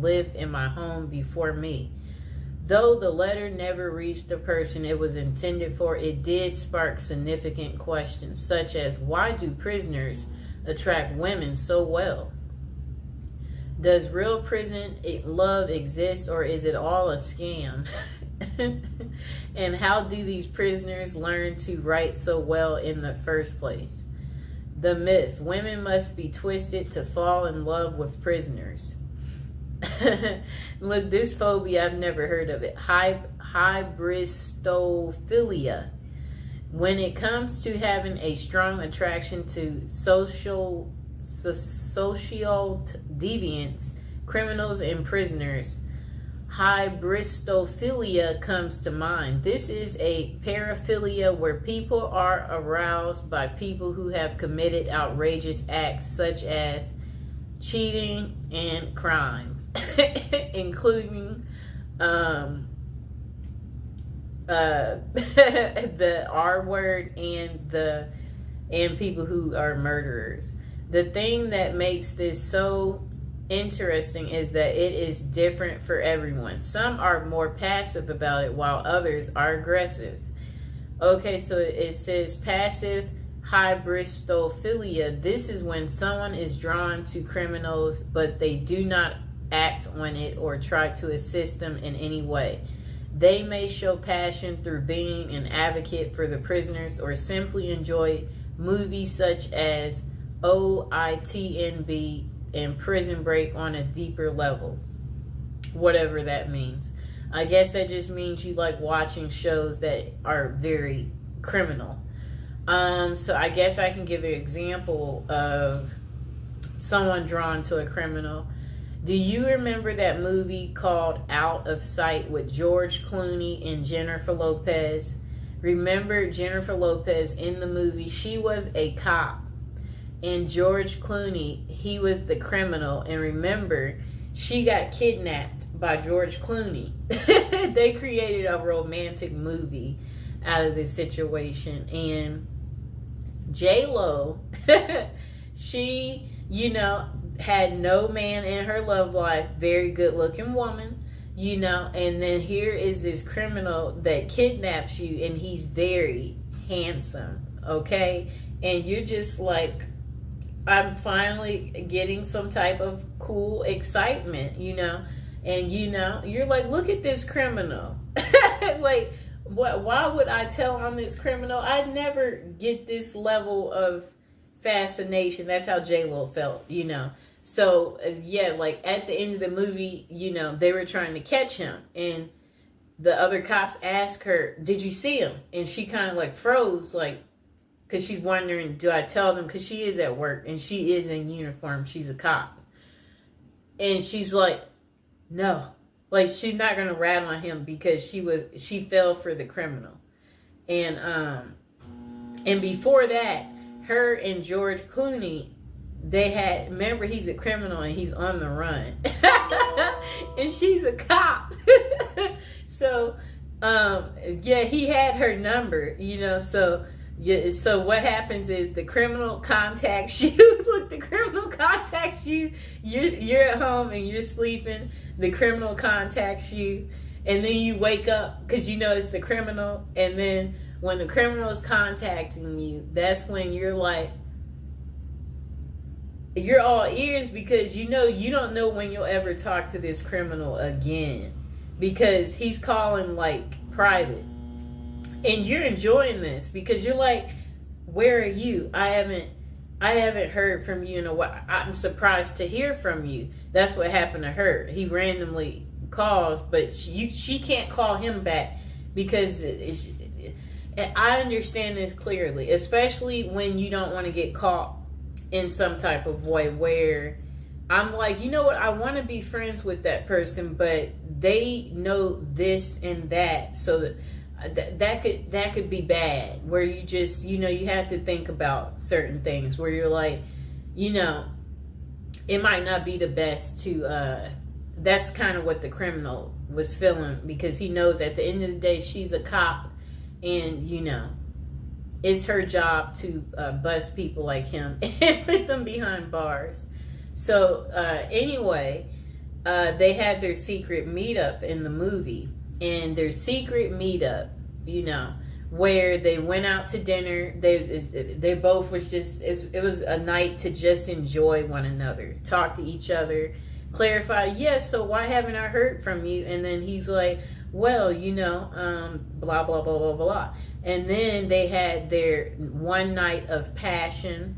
lived in my home before me. Though the letter never reached the person it was intended for, it did spark significant questions, such as why do prisoners attract women so well? Does real prison love exist, or is it all a scam? And how do these prisoners learn to write so well in the first place? The myth, women must be twisted to fall in love with prisoners. Look, this phobia, I've never heard of it. Hybristophilia. When it comes to having a strong attraction to social deviants, criminals, and prisoners, hybristophilia comes to mind. This is a paraphilia where people are aroused by people who have committed outrageous acts such as cheating and crimes, including the R word and people who are murderers. The thing that makes this so interesting is that it is different for everyone. Some are more passive about it while others are aggressive. Okay, so it says passive hybristophilia. This is when someone is drawn to criminals, but they do not act on it or try to assist them in any way. They may show passion through being an advocate for the prisoners or simply enjoy movies such as OITNB and Prison Break on a deeper level. Whatever that means. I guess that just means you like watching shows that are very criminal. So I guess I can give an example of someone drawn to a criminal. Do you remember that movie called Out of Sight with George Clooney and Jennifer Lopez? Remember Jennifer Lopez in the movie? She was a cop. And George Clooney, he was the criminal. And remember, she got kidnapped by George Clooney. They created a romantic movie out of this situation. And J-Lo, she, had no man in her love life. Very good looking woman, and then here is this criminal that kidnaps you, and he's very handsome, okay? And you're just like, I'm finally getting some type of cool excitement, and you're like, look at this criminal. Like, why would I tell on this criminal? I never get this level of fascination. That's how J-Lo felt, So, yeah, like at the end of the movie, they were trying to catch him. And the other cops asked her, did you see him? And she kind of like froze, like, because she's wondering, do I tell them? Because she is at work and she is in uniform. She's a cop. And she's like, no. Like, she's not going to rat on him because she fell for the criminal. And before that, her and George Clooney, remember, he's a criminal and he's on the run. And she's a cop. So, he had her number, so... Yeah, so what happens is the criminal contacts you. Look, the criminal contacts you. You're at home and you're sleeping. The criminal contacts you, and then you wake up because it's the criminal. And then when the criminal is contacting you, that's when you're like, you're all ears because you don't know when you'll ever talk to this criminal again because he's calling like private. And you're enjoying this because you're like, where are you? I haven't heard from you in a while. I'm surprised to hear from you. That's what happened to her. He randomly calls, but she can't call him back because I understand this clearly, especially when you don't want to get caught in some type of way where I'm like, you know what? I want to be friends with that person, but they know this and that, so that could be bad, where you just you have to think about certain things where you're like, it might not be the best to that's kind of what the criminal was feeling because he knows at the end of the day she's a cop and it's her job to bust people like him and put them behind bars. So anyway, they had their secret meetup in the movie, and their secret meetup, where they went out to dinner. They both was just, it was a night to just enjoy one another, talk to each other, clarify, yes, so why haven't I heard from you? And then he's like, well, blah, blah, blah, blah, blah. And then they had their one night of passion.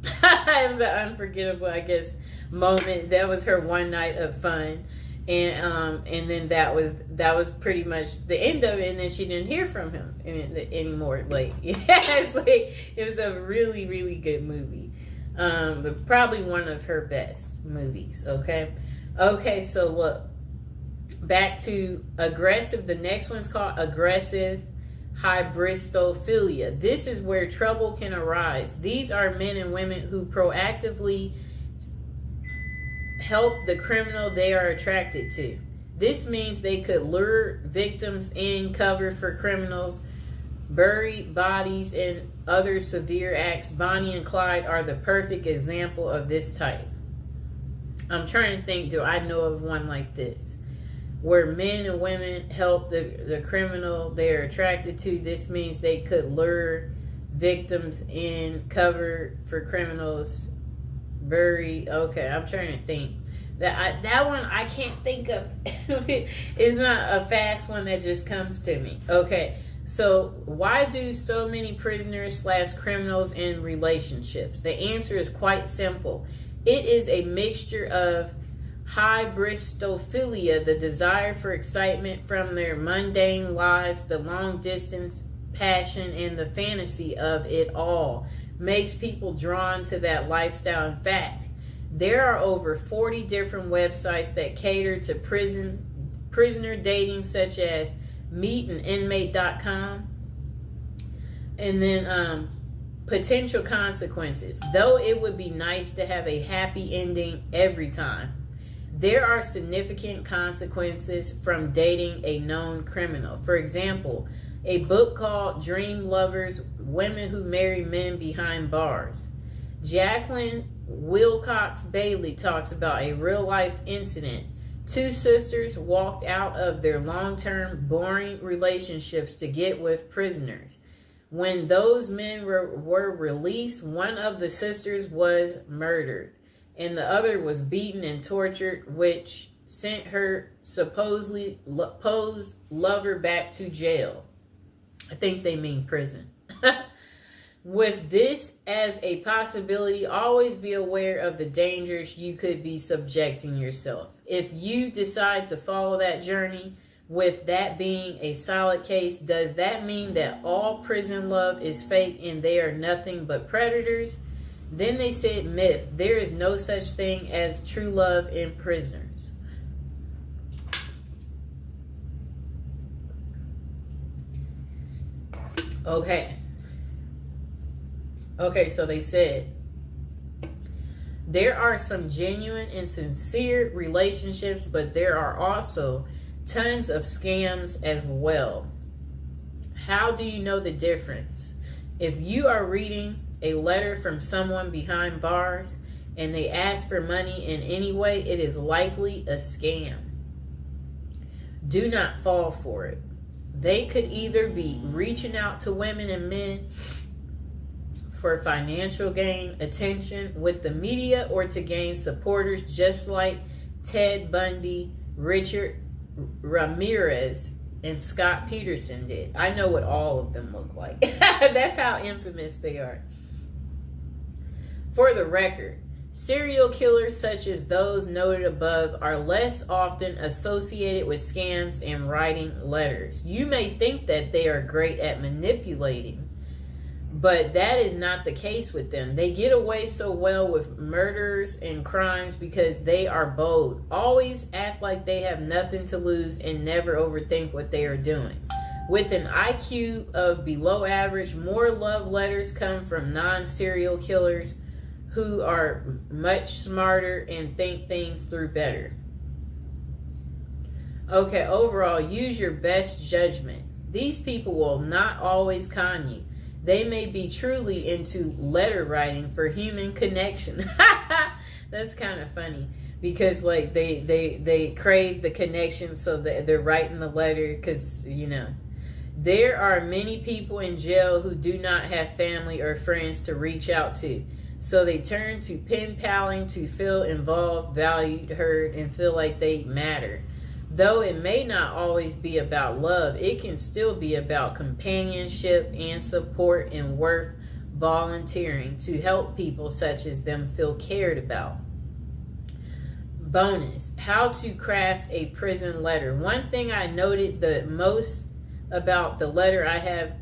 It was an unforgettable, I guess, moment. That was her one night of fun. And then that was pretty much the end of it, and then she didn't hear from him anymore. Like, it was a really, really good movie. But probably one of her best movies. Okay, so look, back to aggressive. The next one's called aggressive hybristophilia. This is where trouble can arise. These are men and women who proactively help the criminal they are attracted to. This means they could lure victims in, cover for criminals, bury bodies, and other severe acts. Bonnie and Clyde are the perfect example of this type. I'm trying to think, do I know of one like this? Where men and women help the criminal they're attracted to. This means they could lure victims in, cover for criminals, bury. Okay, I'm trying to think. That one I can't think of. It's not a fast one that just comes to me. Okay, so why do so many prisoners / criminals in relationships? The answer is quite simple. It is a mixture of hybristophilia, the desire for excitement from their mundane lives, the long distance passion, and the fantasy of it all makes people drawn to that lifestyle. In fact, there are over 40 different websites that cater to prisoner dating, such as meetaninmate.com. And then potential consequences. Though it would be nice to have a happy ending every time, there are significant consequences from dating a known criminal. For example, a book called Dream Lovers: Women Who Marry Men Behind Bars. Jacqueline Wilcox Bailey talks about a real-life incident. Two sisters walked out of their long-term, boring relationships to get with prisoners. When those men were released, one of the sisters was murdered, and the other was beaten and tortured, which sent her supposedly posed lover back to jail. I think they mean prison. With this as a possibility, always be aware of the dangers you could be subjecting yourself. If you decide to follow that journey, with that being a solid case, does that mean that all prison love is fake and they are nothing but predators? Then they said myth. There is no such thing as true love in prisoners. Okay, so they said there are some genuine and sincere relationships, but there are also tons of scams as well. How do you know the difference? If you are reading a letter from someone behind bars and they ask for money in any way, it is likely a scam. Do not fall for it. They could either be reaching out to women and men for financial gain, attention with the media, or to gain supporters, just like Ted Bundy, Richard Ramirez, and Scott Peterson did. I know what all of them look like. That's how infamous they are. For the record, serial killers such as those noted above are less often associated with scams and writing letters. You may think that they are great at manipulating, but that is not the case with them. They get away so well with murders and crimes because they are bold, always act like they have nothing to lose, and never overthink what they are doing. With an IQ of below average, more love letters come from non-serial killers who are much smarter and think things through better. Okay, overall, use your best judgment. These people will not always con you. They may be truly into letter writing for human connection. That's kind of funny. because like they crave the connection, so that they're writing the letter because there are many people in jail who do not have family or friends to reach out to. So they turn to pen paling to feel involved, valued, heard, and feel like they matter. Though it may not always be about love, it can still be about companionship and support and worth volunteering to help people such as them feel cared about. Bonus, how to craft a prison letter. One thing I noted the most about the letter I have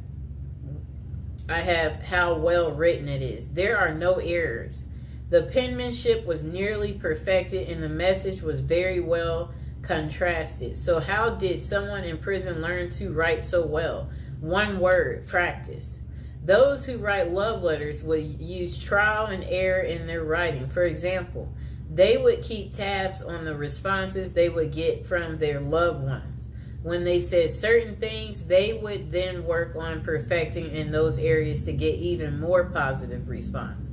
how well written it is. There are no errors. The penmanship was nearly perfected and the message was very well contrasted. So how did someone in prison learn to write so well? One word: practice. Those who write love letters will use trial and error in their writing. For example, they would keep tabs on the responses they would get from their loved ones. When they said certain things, they would then work on perfecting in those areas to get even more positive responses.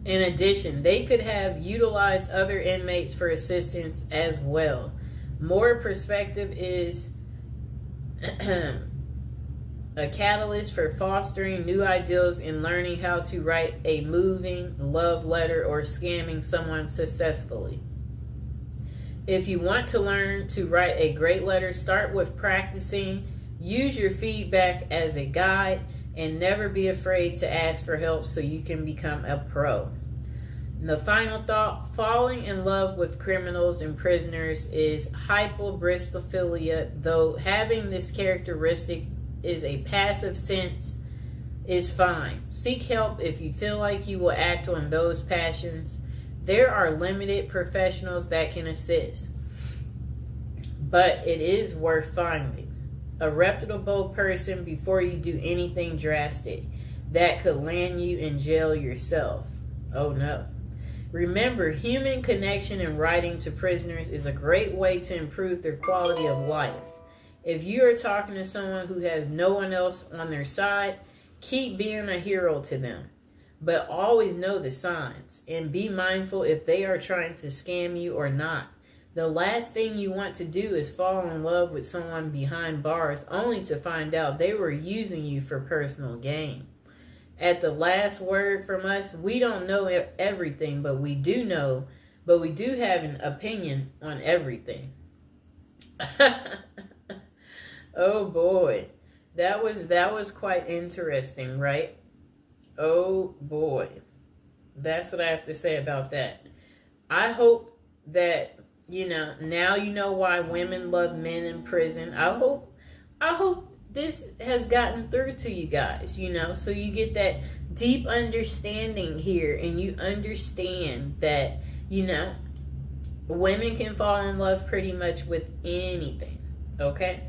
In addition, they could have utilized other inmates for assistance as well. More perspective is a catalyst for fostering new ideas and learning how to write a moving love letter or scamming someone successfully. If you want to learn to write a great letter, start with practicing. Use your feedback as a guide and never be afraid to ask for help so you can become a pro. And the final thought, falling in love with criminals and prisoners is hyperbristophilia. Though having this characteristic is a passive sense, is fine. Seek help if you feel like you will act on those passions. There are limited professionals that can assist, but it is worth finding a reputable person before you do anything drastic that could land you in jail yourself. Oh no. Remember, human connection and writing to prisoners is a great way to improve their quality of life. If you are talking to someone who has no one else on their side, keep being a hero to them. But always know the signs and be mindful if they are trying to scam you or not. The last thing you want to do is fall in love with someone behind bars only to find out they were using you for personal gain. At the last word from us, we don't know everything, but we do have an opinion on everything. Oh boy. That was quite interesting, right? Oh boy. That's what I have to say about that. I hope that, now you know why women love men in prison. I hope this has gotten through to you guys, so you get that deep understanding here and you understand that, women can fall in love pretty much with anything, okay?